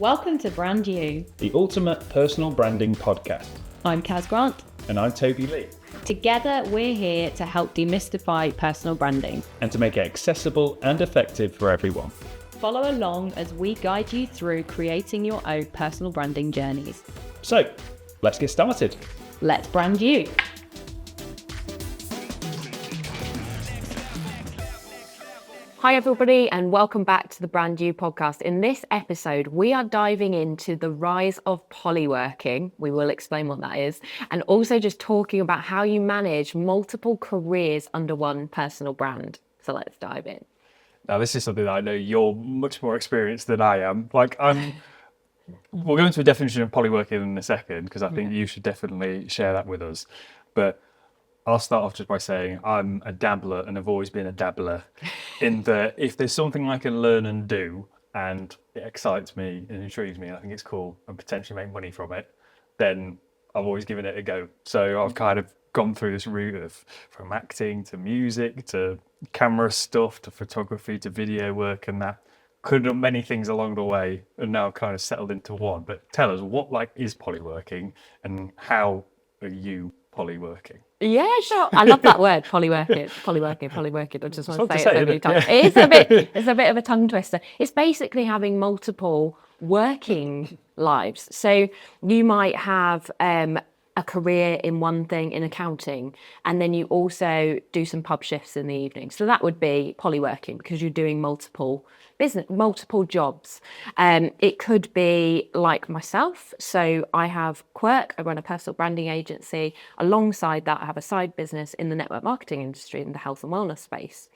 Welcome to Brand You, the ultimate personal branding podcast. I'm Kaz Grant. And I'm Toby Lee. Together, we're here to help demystify personal branding and to make it accessible and effective for everyone. Follow along as we guide you through creating your own personal branding journeys. So, let's get started. Let's brand you. Hi everybody and welcome back to the Brand You podcast. In this episode, we are diving into the rise of polyworking. We will explain what that is, and also just talking about how you manage multiple careers under one personal brand. So let's dive in. Now, this is something that I know you're much more experienced than I am. We'll go into a definition of polyworking in a second, because I think you should definitely share that with us. But I'll start off just by saying I'm a dabbler and have always been a dabbler in that if there's something I can learn and do and it excites me and intrigues me and I think it's cool and potentially make money from it, then I've always given it a go. So I've kind of gone through this route of from acting to music to camera stuff to photography to video work, and that could have done many things along the way and now kind of settled into one. But tell us, what is polyworking and how are you polyworking? Yeah, sure. I love that word, polyworking. I just want to say it so many times. Yeah. It's a bit of a tongue twister. It's basically having multiple working lives. So you might have a career in one thing in accounting, and then you also do some pub shifts in the evening. So that would be polyworking because you're doing multiple jobs. It could be like myself. So I have Quirq, I run a personal branding agency. Alongside that, I have a side business in the network marketing industry in the health and wellness space.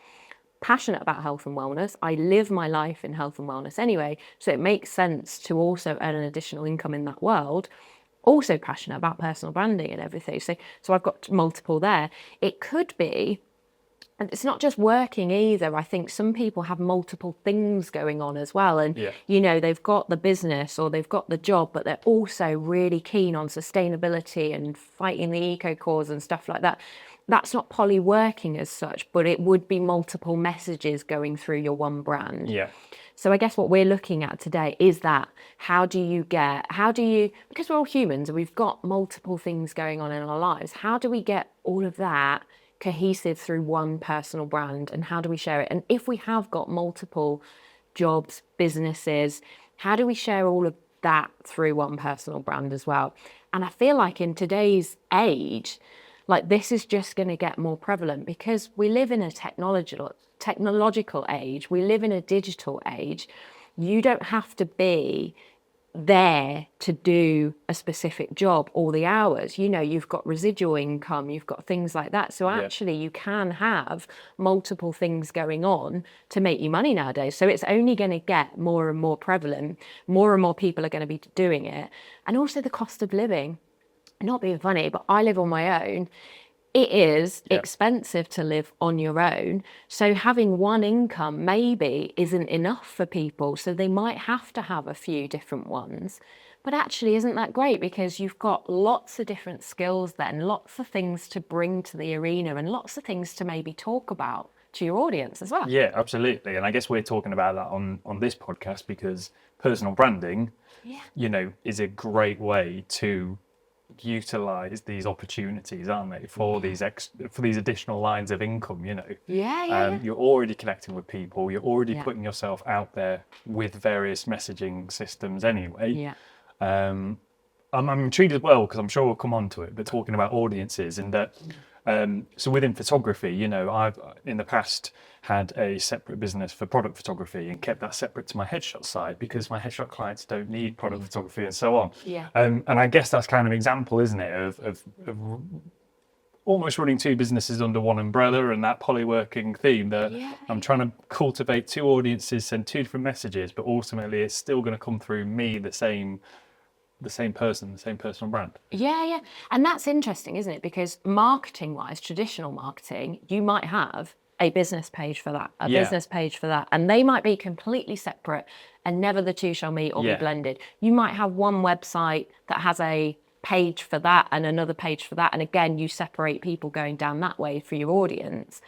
Passionate about health and wellness. I live my life in health and wellness anyway, so it makes sense to also earn an additional income in that world. Also passionate about personal branding and everything. So I've got multiple there. It could be, and it's not just working either. I think some people have multiple things going on as well. And, you know, they've got the business or they've got the job, but they're also really keen on sustainability and fighting the eco cause and stuff like that. That's not polyworking as such, but it would be multiple messages going through your one brand. Yeah. So I guess what we're looking at today is that because we're all humans and we've got multiple things going on in our lives, how do we get all of that cohesive through one personal brand, and how do we share it? And if we have got multiple jobs, businesses, how do we share all of that through one personal brand as well? And I feel like in today's age, like this is just going to get more prevalent because we live in a technological age. We live in a digital age. You don't have to be there to do a specific job all the hours. You know, you've got residual income, you've got things like that. So actually you can have multiple things going on to make you money nowadays. So it's only going to get more and more prevalent. More and more people are going to be doing it. And also the cost of living. Not being funny, but I live on my own. It is expensive to live on your own. So having one income maybe isn't enough for people. So they might have to have a few different ones. But actually, isn't that great? Because you've got lots of different skills then, lots of things to bring to the arena and lots of things to maybe talk about to your audience as well. Yeah, absolutely. And I guess we're talking about that on this podcast because personal branding, you know, is a great way to utilize these opportunities, aren't they, for these additional lines of income, you know. You're already connecting with people, you're already putting yourself out there with various messaging systems anyway. I'm intrigued as well because I'm sure we'll come on to it, but talking about audiences and that so within photography, you know, I've in the past had a separate business for product photography and kept that separate to my headshot side because my headshot clients don't need product photography and so on. And I guess that's kind of an example, isn't it, of almost running two businesses under one umbrella and that polyworking theme that I'm trying to cultivate two audiences, send two different messages, but ultimately it's still going to come through me, the same person, the same personal brand. And that's interesting, isn't it? Because marketing wise, traditional marketing, you might have a business page for that, business page for that, and they might be completely separate and never the two shall meet or be blended. You might have one website that has a page for that and another page for that, and again you separate people going down that way for your audience.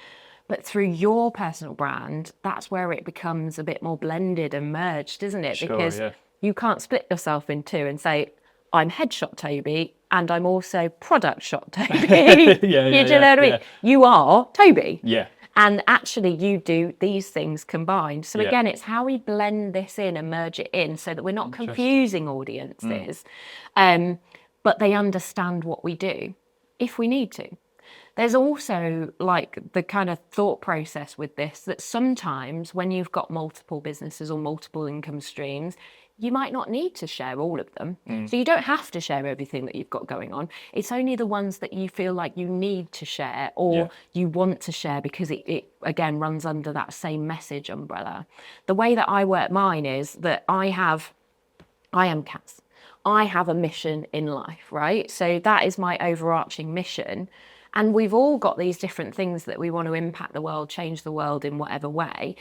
But through your personal brand, that's where it becomes a bit more blended and merged, isn't it? Sure, because You can't split yourself in two and say, I'm headshot Toby and I'm also product shot Toby. Do you know what I mean? You are Toby. Yeah. And actually you do these things combined. So again, it's how we blend this in and merge it in so that we're not confusing audiences, but they understand what we do if we need to. There's also like the kind of thought process with this that sometimes when you've got multiple businesses or multiple income streams, you might not need to share all of them. So you don't have to share everything that you've got going on. It's only the ones that you feel like you need to share or you want to share because it again runs under that same message umbrella. The way that I work mine is that I am Cass. I have a mission in life, right? So that is my overarching mission. And we've all got these different things that we want to impact the world, change the world in whatever way.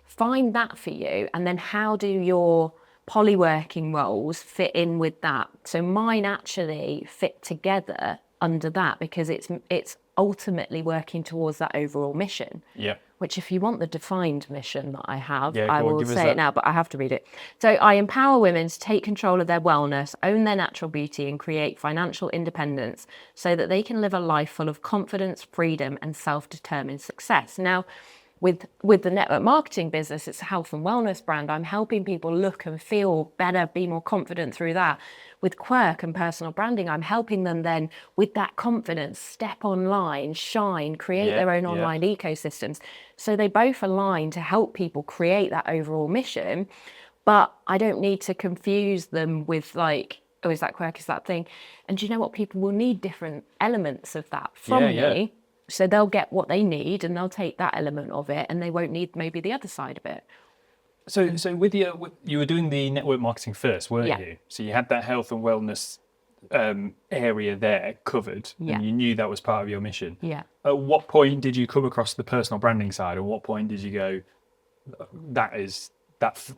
Find that for you. And then how do your polyworking roles fit in with that? So mine actually fit together under that because it's ultimately working towards that overall mission. Yeah. Which if you want the defined mission that I have, Yeah, I will say it now, but I have to read it. So I empower women to take control of their wellness, own their natural beauty and create financial independence so that they can live a life full of confidence, freedom and self-determined success. Now, with the network marketing business, it's a health and wellness brand. I'm helping people look and feel better, be more confident through that. With Quirq and personal branding, I'm helping them then with that confidence, step online, shine, create their own online ecosystems. So they both align to help people create that overall mission. But I don't need to confuse them with like, oh, is that Quirq, is that thing? And do you know what? People will need different elements of that from me. So they'll get what they need and they'll take that element of it and they won't need maybe the other side of it. So with you were doing the network marketing first, weren't you? So you had that health and wellness area there covered and you knew that was part of your mission. Yeah. At what point did you come across the personal branding side? At what point did you go, that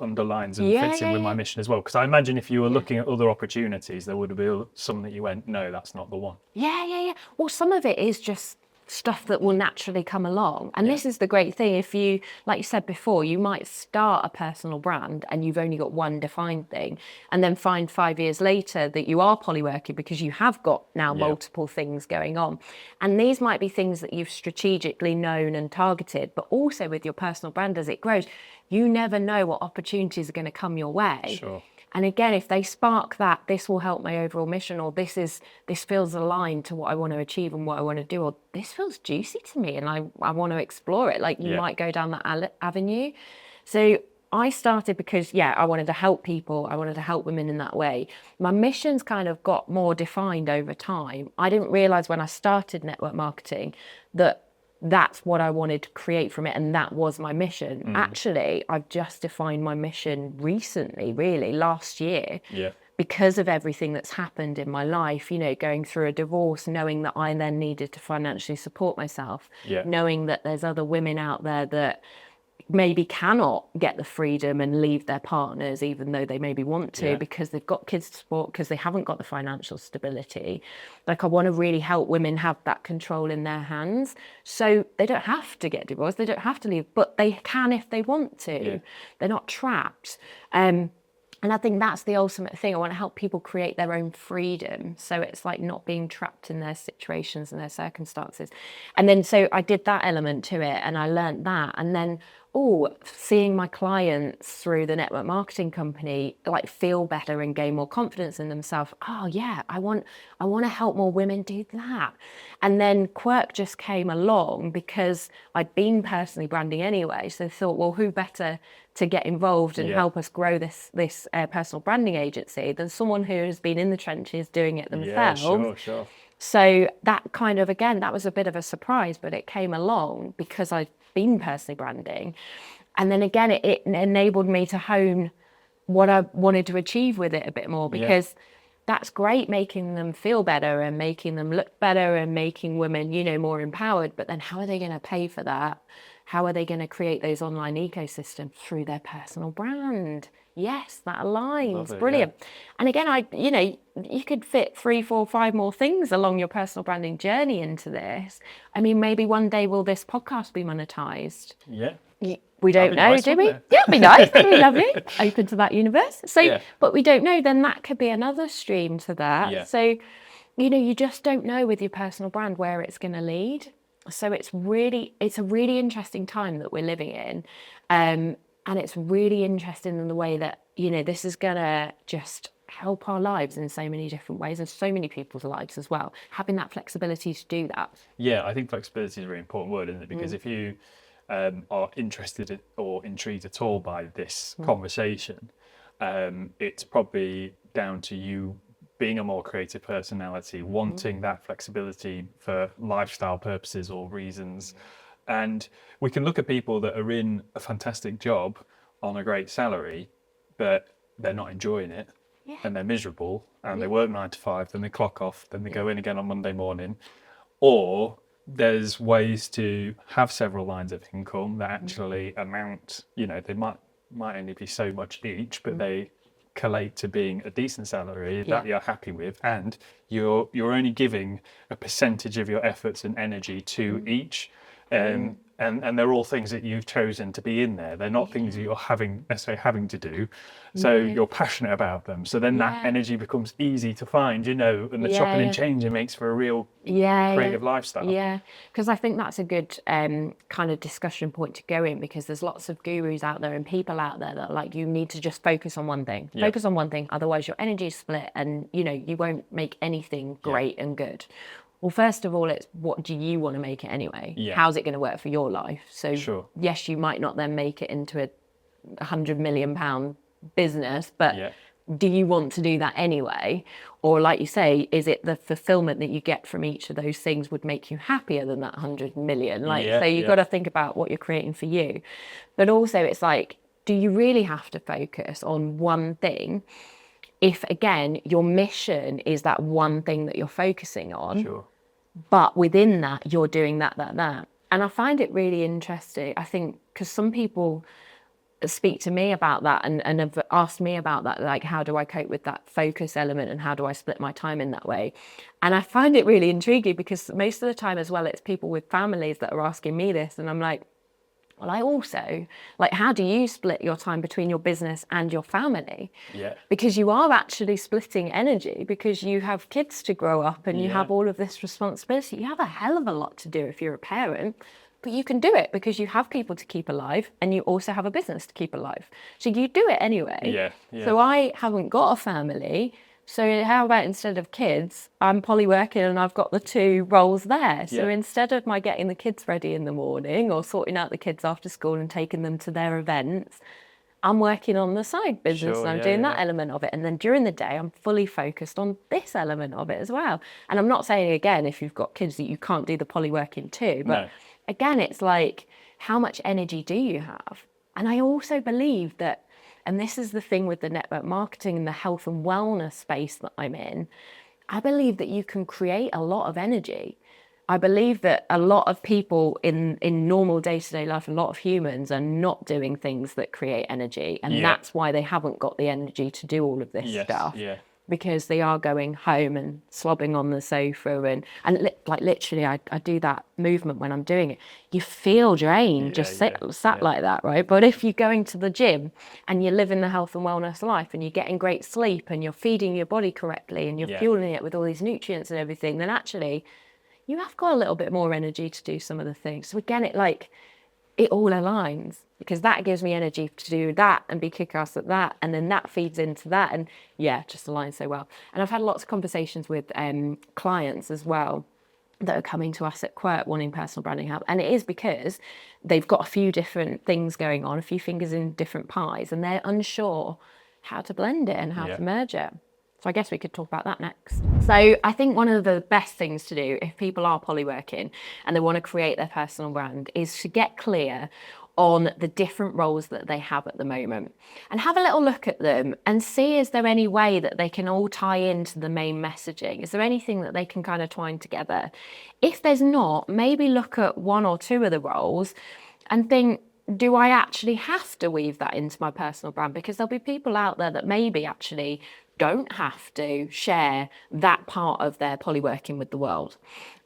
underlines and fits in with my mission as well? Because I imagine if you were looking at other opportunities, there would have been some that you went, no, that's not the one. Yeah. Well, some of it is just stuff that will naturally come along. And this is the great thing. If you, like you said before, you might start a personal brand and you've only got one defined thing and then find 5 years later that you are polyworking because you have got now multiple things going on. And these might be things that you've strategically known and targeted, but also with your personal brand as it grows, you never know what opportunities are going to come your way. Sure. And again, if they spark that, this will help my overall mission, or this feels aligned to what I want to achieve and what I want to do, or this feels juicy to me and I want to explore it. Like you might go down that avenue. So I started because, I wanted to help people. I wanted to help women in that way. My missions kind of got more defined over time. I didn't realize when I started network marketing that that's what I wanted to create from it. And that was my mission. Actually, I've just defined my mission recently, really, last year. Because of everything that's happened in my life, going through a divorce, knowing that I then needed to financially support myself, knowing that there's other women out there that maybe cannot get the freedom and leave their partners even though they maybe want to because they've got kids to support, because they haven't got the financial stability. Like I want to really help women have that control in their hands so they don't have to get divorced, they don't have to leave, but they can if they want to. They're not trapped. And I think that's the ultimate thing. I want to help people create their own freedom. So it's like not being trapped in their situations and their circumstances. And then so I did that element to it and I learned that. And then, seeing my clients through the network marketing company like feel better and gain more confidence in themselves. I want to help more women do that. And then Quirq just came along because I'd been personally branding anyway. So I thought, well, who better to get involved and help us grow this personal branding agency than someone who has been in the trenches doing it themselves. Sure. So that kind of, again, that was a bit of a surprise, but it came along because I've been personally branding. And then again, it enabled me to hone what I wanted to achieve with it a bit more, because that's great, making them feel better and making them look better and making women, more empowered. But then how are they going to pay for that? How are they going to create those online ecosystems? Through their personal brand. Yes, that aligns. Brilliant. And again, you could fit 3, 4, 5 more things along your personal branding journey into this. I mean, maybe one day will this podcast be monetized? Yeah. we don't be know, nice, do we? wouldn't it? Yeah, it'd be nice, it'd be lovely, open to that universe. So, Yeah. but we don't know, then that could be another stream to that. Yeah. So, you know, you just don't know with your personal brand where it's going to lead. So it's a really interesting time that we're living in. And it's really interesting in the way that, you know, this is going to just help our lives in so many different ways and so many people's lives as well. Having that flexibility to do that. Yeah, I think flexibility is a really important word, isn't it? Because if you are interested or intrigued at all by this conversation, it's probably down to you being a more creative personality, wanting that flexibility for lifestyle purposes or reasons. And we can look at people that are in a fantastic job on a great salary, but they're not enjoying it. Yeah. And they're miserable, and they work 9 to 5, then they clock off, then they go in again on Monday morning. Or there's ways to have several lines of income that actually amount, you know, they might only be so much each, but they collate to being a decent salary that you're happy with, and you're only giving a percentage of your efforts and energy to each. And they're all things that you've chosen to be in there. They're not things that you're necessarily having to do. So you're passionate about them. So then that energy becomes easy to find, you know, and the chopping and changing makes for a real creative lifestyle. Yeah, because I think that's a good kind of discussion point to go in, because there's lots of gurus out there and people out there that are like, you need to just focus on one thing. Focus on one thing, otherwise your energy is split and, you know, you won't make anything great and good. Well, first of all, it's what do you want to make it anyway? Yeah. How's it going to work for your life? So yes, you might not then make it into a £100 million business, but do you want to do that anyway? Or like you say, is it the fulfillment that you get from each of those things would make you happier than that 100 million? So you've got to think about what you're creating for you. But also it's like, do you really have to focus on one thing? If again, your mission is that one thing that you're focusing on, but within that, you're doing that. And I find it really interesting, I think, because some people speak to me about that and have asked me about that, like, how do I cope with that focus element and how do I split my time in that way? And I find it really intriguing, because most of the time as well, it's people with families that are asking me this, and I'm like, well, I also, like, how do you split your time between your business and your family? Because you are actually splitting energy, because you have kids to grow up and you have all of this responsibility. You have a hell of a lot to do if you're a parent, but you can do it because you have people to keep alive and you also have a business to keep alive. So you do it anyway. So I haven't got a family. So how about instead of kids, I'm polyworking and I've got the 2 roles there. So instead of my getting the kids ready in the morning or sorting out the kids after school and taking them to their events, I'm working on the side business and I'm doing that element of it. And then during the day, I'm fully focused on this element of it as well. And I'm not saying, again, if you've got kids that you can't do the polyworking too. But again, it's like, how much energy do you have? And I also believe that, and this is the thing with the network marketing and the health and wellness space that I'm in, I believe that you can create a lot of energy. I believe that a lot of people in normal day-to-day life, a lot of humans are not doing things that create energy. And that's why they haven't got the energy to do all of this stuff. Because they are going home and slobbing on the sofa and like literally I do that movement when I'm doing it. You feel drained, sat like that, right? But if you're going to the gym and you're living the health and wellness life and you're getting great sleep and you're feeding your body correctly and you're fueling it with all these nutrients and everything, then actually you have got a little bit more energy to do some of the things. So again, it all aligns, because that gives me energy to do that and be kick-ass at that, and then that feeds into that, and just aligns so well. And I've had lots of conversations with clients as well that are coming to us at Quirq wanting personal branding help, and it is because they've got a few different things going on, a few fingers in different pies, and they're unsure how to blend it and how to merge it. So I guess we could talk about that next. So I think one of the best things to do if people are polyworking and they want to create their personal brand is to get clear on the different roles that they have at the moment and have a little look at them and see, is there any way that they can all tie into the main messaging? Is there anything that they can kind of twine together? If there's not, maybe look at 1 or 2 of the roles and think, do I actually have to weave that into my personal brand? Because there'll be people out there that maybe actually don't have to share that part of their polyworking with the world.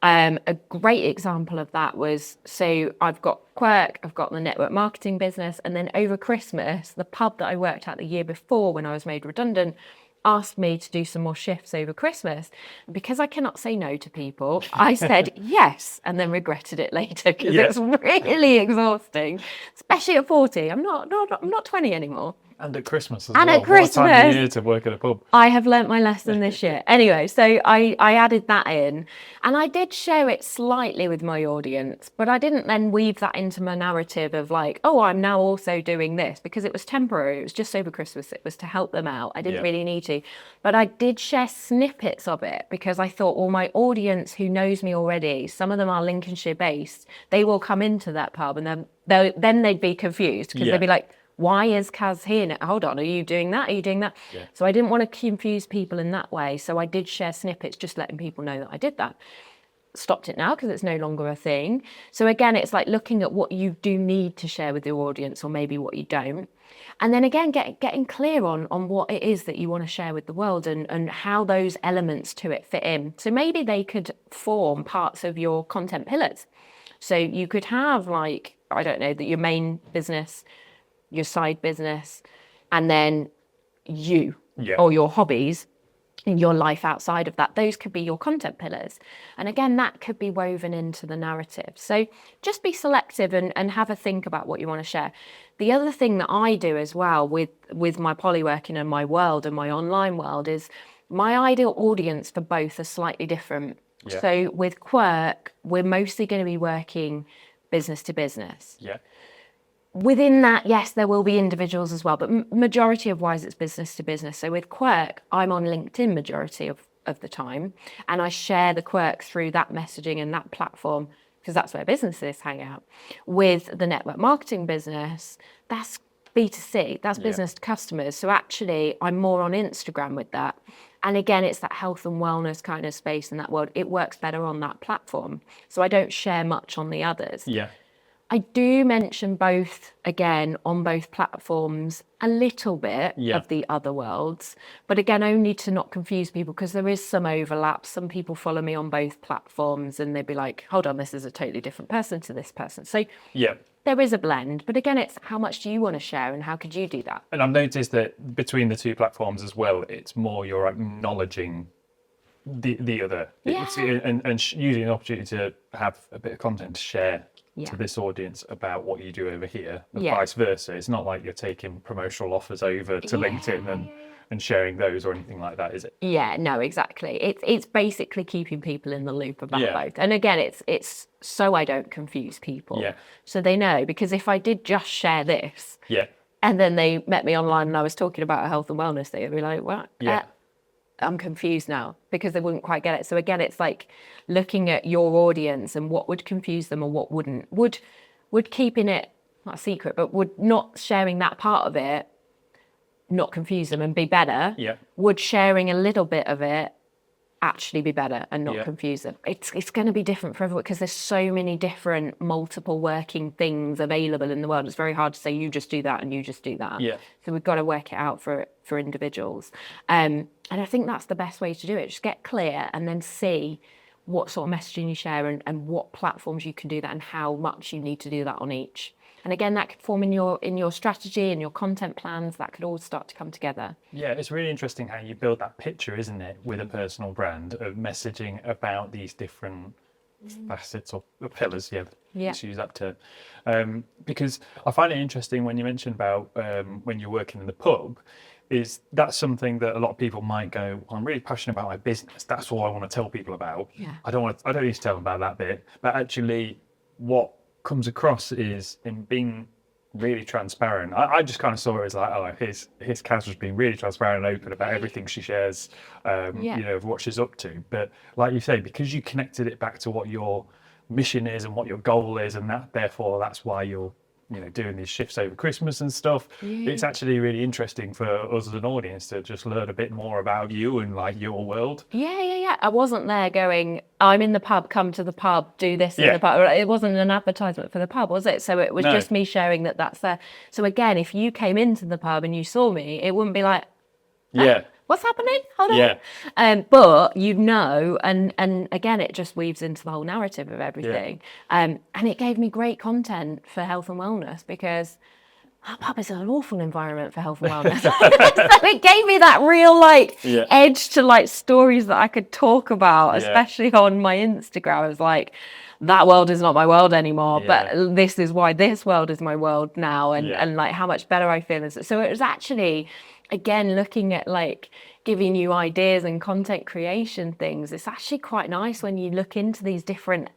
A great example of that was, so I've got Quirq, I've got the network marketing business, and then over Christmas, the pub that I worked at the year before when I was made redundant asked me to do some more shifts over Christmas. Because I cannot say no to people, I said yes, and then regretted it later because it's really exhausting, especially at 40. I'm not 20 anymore. And at Christmas as And well. at Christmas, what a time of year to work at a pub. I have learnt my lesson this year. Anyway, so I added that in, and I did share it slightly with my audience, but I didn't then weave that into my narrative of like, oh, I'm now also doing this, because it was temporary. It was just over Christmas. It was to help them out. I didn't really need to, but I did share snippets of it because I thought, well, my audience who knows me already, some of them are Lincolnshire based, they will come into that pub and then they'd be confused because they'd be like, why is Kaz here? Hold on, are you doing that? Are you doing that? Yeah. So I didn't want to confuse people in that way. So I did share snippets, just letting people know that I did that. Stopped it now because it's no longer a thing. So again, it's like looking at what you do need to share with your audience, or maybe what you don't. And then again, getting clear on what it is that you want to share with the world, and how those elements to it fit in. So maybe they could form parts of your content pillars. So you could have, like, I don't know, that your main business, your side business, and then you or your hobbies in your life outside of that. Those could be your content pillars. And again, that could be woven into the narrative. So just be selective and have a think about what you want to share. The other thing that I do as well with my polyworking and my world and my online world is my ideal audience for both are slightly different. Yeah. So with Quirq, we're mostly going to be working business to business. Yeah. Within that, yes, there will be individuals as well, but majority of wise, it's business to business. So with Quirq, I'm on LinkedIn majority of the time, and I share the Quirq through that messaging and that platform because that's where businesses hang out. With the network marketing business, that's B2C, that's business to customers. So actually, I'm more on Instagram with that. And again, it's that health and wellness kind of space in that world. It works better on that platform. So I don't share much on the others. Yeah. I do mention both, again, on both platforms, a little bit of the other worlds, but again, only to not confuse people, because there is some overlap. Some people follow me on both platforms and they'd be like, hold on, this is a totally different person to this person. So there is a blend, but again, it's how much do you want to share and how could you do that? And I've noticed that between the two platforms as well, it's more you're acknowledging the other, and using an opportunity to have a bit of content to share to this audience about what you do over here, and vice versa. It's not like you're taking promotional offers over to LinkedIn and sharing those or anything like that, is it? Yeah, no, exactly. It's basically keeping people in the loop about both. And again, it's so I don't confuse people. Yeah. So they know, because if I did just share this, and then they met me online and I was talking about a health and wellness thing, they'd be like, what? Yeah. I'm confused now, because they wouldn't quite get it. So again, it's like looking at your audience and what would confuse them or what wouldn't. Would keeping it not a secret, but would not sharing that part of it not confuse them and be better? Yeah. Would sharing a little bit of it actually be better and not confuse them? It's going to be different for everyone, because there's so many different multiple working things available in the world. It's very hard to say you just do that and you just do that. Yeah. So we've got to work it out for individuals. And I think that's the best way to do it. Just get clear and then see what sort of messaging you share and what platforms you can do that and how much you need to do that on each. And again, that could form in your strategy and your content plans. That could all start to come together. Yeah, it's really interesting how you build that picture, isn't it, with a personal brand of messaging about these different facets or pillars. Let's use that term. Because I find it interesting when you mentioned about when you're working in the pub, is that's something that a lot of people might go, I'm really passionate about my business. That's all I want to tell people about. Yeah. I don't need to tell them about that bit. But actually, what comes across is in being really transparent. I just kind of saw it as like, oh, here's Kaz just being really transparent and open about everything she shares, of what she's up to. But like you say, because you connected it back to what your mission is and what your goal is, and therefore that's why you're doing these shifts over Christmas and stuff. It's actually really interesting for us as an audience to just learn a bit more about you and like your world. Yeah. I wasn't there going, I'm in the pub, come to the pub, do this in the pub. It wasn't an advertisement for the pub, was it? So it was just me sharing that's there. So again, if you came into the pub and you saw me, it wouldn't be like, what's happening? Hold on. Yeah. But and again, it just weaves into the whole narrative of everything. And it gave me great content for health and wellness because that pub is an awful environment for health and wellness. So it gave me that real edge to stories that I could talk about, especially on my Instagram. I was like, that world is not my world anymore, but this is why this world is my world now, and like how much better I feel. So it was actually, again, looking at giving you ideas and content creation things. It's actually quite nice when you look into these different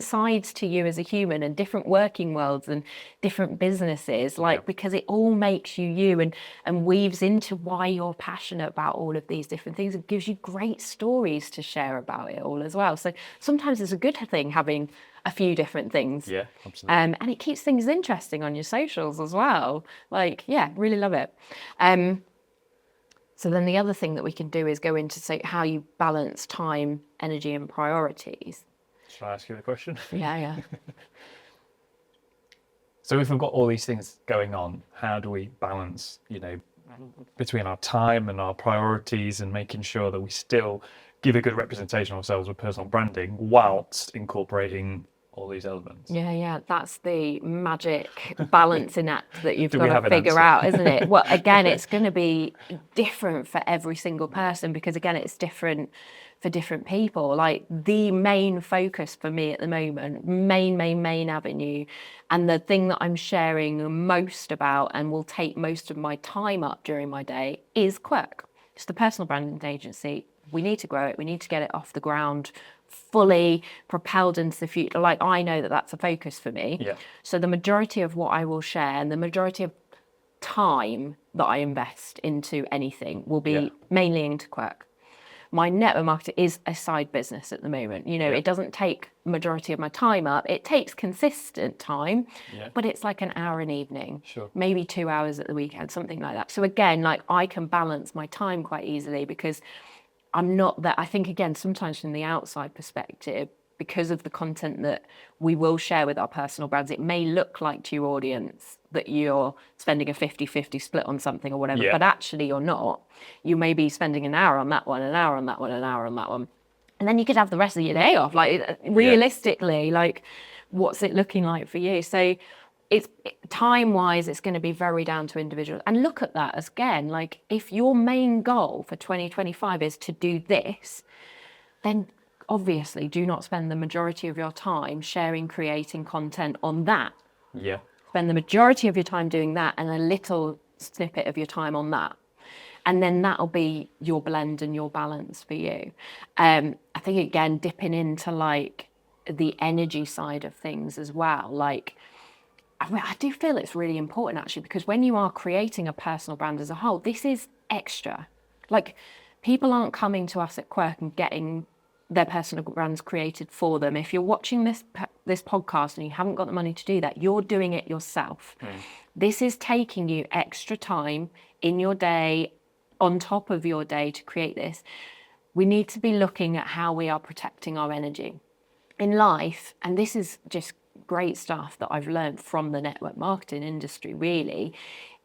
sides to you as a human and different working worlds and different businesses, because it all makes you and weaves into why you're passionate about all of these different things. It gives you great stories to share about it all as well. So sometimes it's a good thing having a few different things. Yeah, absolutely. And it keeps things interesting on your socials as well. Really love it. So then the other thing that we can do is go into how you balance time, energy, and priorities. Shall I ask you the question? Yeah. So if we've got all these things going on, how do we balance, between our time and our priorities and making sure that we still give a good representation of ourselves with personal branding whilst incorporating all these elements? Yeah. That's the magic balancing act that you've Do we got have to an figure answer? out, isn't it? Well, again, it's going to be different for every single person because, again, it's different for different people. The main focus for me at the moment, main avenue, and the thing that I'm sharing most about and will take most of my time up during my day is Quirq. It's the personal branding agency. We need to grow it. We need to get it off the ground, fully propelled into the future. I know that that's a focus for me. Yeah. So the majority of what I will share and the majority of time that I invest into anything will be mainly into Quirq. My network marketing is a side business at the moment. It doesn't take majority of my time up. It takes consistent time, but it's like an hour an evening, maybe 2 hours at the weekend, something like that. So again, I can balance my time quite easily because I'm not that. I think, again, sometimes from the outside perspective, because of the content that we will share with our personal brands, it may look like to your audience that you're spending a 50-50 split on something or whatever, but actually you're not. You may be spending an hour on that one, an hour on that one, an hour on that one. And then you could have the rest of your day off. Realistically, what's it looking like for you? So it's time-wise, it's going to be very down to individuals. And look at that as, again, if your main goal for 2025 is to do this, then obviously do not spend the majority of your time creating content on that. Yeah. Spend the majority of your time doing that and a little snippet of your time on that. And then that'll be your blend and your balance for you. I think, again, dipping into the energy side of things as well. I do feel it's really important, actually, because when you are creating a personal brand as a whole, this is extra. People aren't coming to us at Quirq and getting their personal brands created for them. If you're watching this podcast and you haven't got the money to do that, you're doing it yourself. This is taking you extra time in your day, on top of your day, to create this. We need to be looking at how we are protecting our energy in life. And this is just great stuff that I've learned from the network marketing industry, really,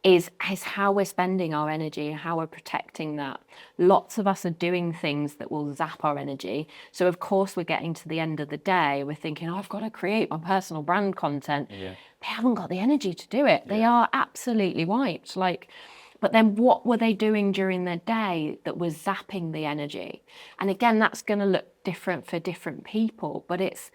is how we're spending our energy, how we're protecting that. Lots of us are doing things that will zap our energy. So of course we're getting to the end of the day, we're thinking, I've got to create my personal brand content. They haven't got the energy to do it. They are absolutely wiped. But then what were they doing during their day that was zapping the energy? And again, that's going to look different for different people, but it's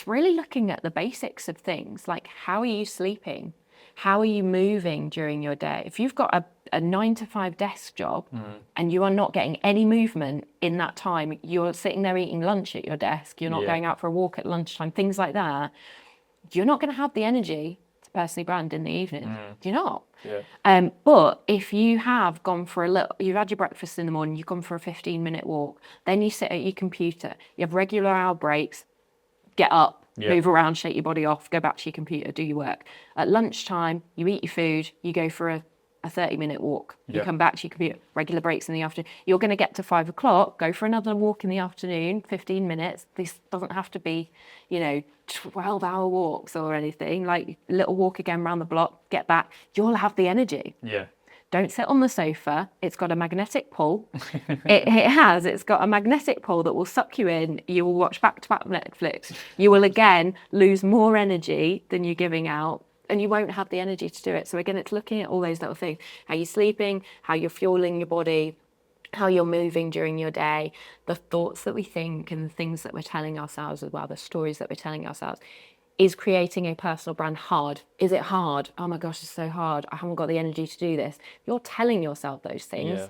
really looking at the basics of things, how are you sleeping? How are you moving during your day? If you've got a 9-to-5 desk job and you are not getting any movement in that time, you're sitting there eating lunch at your desk, you're not going out for a walk at lunchtime, things like that, you're not going to have the energy to personally brand in the evening. You're not. But if you have gone for you've had your breakfast in the morning, you've gone for a 15-minute walk, then you sit at your computer, you have regular hour breaks, get up, move around, shake your body off, go back to your computer, do your work. At lunchtime, you eat your food, you go for a 30-minute walk. You come back to your computer, regular breaks in the afternoon. You're going to get to 5 o'clock, go for another walk in the afternoon, 15 minutes. This doesn't have to be, 12-hour walks or anything. A little walk again around the block, get back. You'll have the energy. Don't sit on the sofa. It's got a magnetic pole. It's got a magnetic pole that will suck you in. You will watch back-to-back Netflix. You will again lose more energy than you're giving out, and you won't have the energy to do it. So again, it's looking at all those little things: how you're sleeping, how you're fueling your body, how you're moving during your day, the thoughts that we think and the things that we're telling ourselves as well, the stories that we're telling ourselves. Is creating a personal brand hard? Is it hard? Oh my gosh, it's so hard. I haven't got the energy to do this. You're telling yourself those things.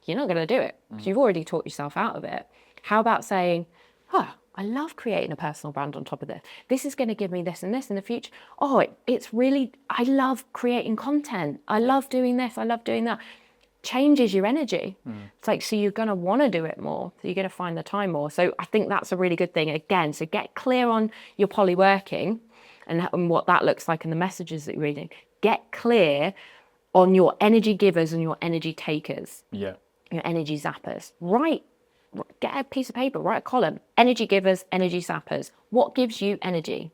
You're not going to do it because you've already talked yourself out of it. How about saying, oh, I love creating a personal brand on top of this. This is going to give me this and this in the future. Oh, it's really, I love creating content. I love doing this. I love doing that. Changes your energy. It's like, so you're going to want to do it more. So you're going to find the time more. So I think that's a really good thing. Again, so get clear on your polyworking and what that looks like in the messages that you're reading. Get clear on your energy givers and your energy takers. Yeah. Your energy zappers. Get a piece of paper, write a column. Energy givers, energy zappers. What gives you energy?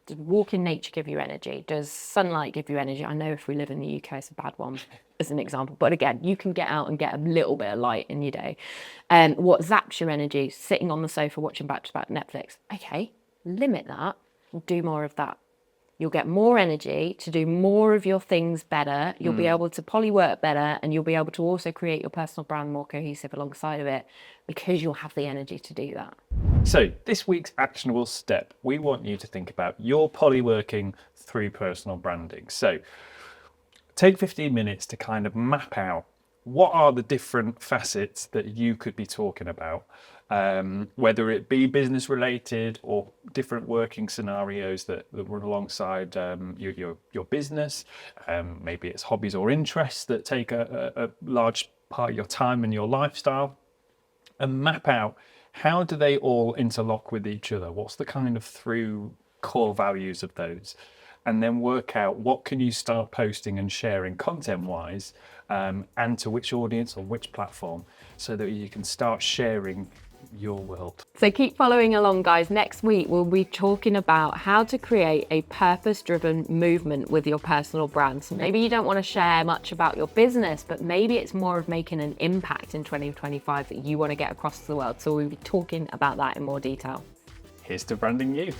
Does walk in nature give you energy? Does sunlight give you energy? I know if we live in the UK, it's a bad one as an example. But again, you can get out and get a little bit of light in your day. What zaps your energy? Sitting on the sofa watching back-to-back Netflix. Okay, limit that. Do more of that. You'll get more energy to do more of your things better. You'll be able to polywork better, and you'll be able to also create your personal brand more cohesive alongside of it because you'll have the energy to do that. So this week's actionable step, we want you to think about your polyworking through personal branding. So take 15 minutes to kind of map out what are the different facets that you could be talking about, whether it be business related or different working scenarios that run alongside your business. Maybe it's hobbies or interests that take a large part of your time and your lifestyle, and map out how do they all interlock with each other? What's the kind of through core values of those? And then work out what can you start posting and sharing content-wise, and to which audience or which platform, so that you can start sharing your world. So keep following along, guys. Next week, we'll be talking about how to create a purpose-driven movement with your personal brand. So maybe you don't want to share much about your business, but maybe it's more of making an impact in 2025 that you want to get across to the world. So we'll be talking about that in more detail. Here's to branding you.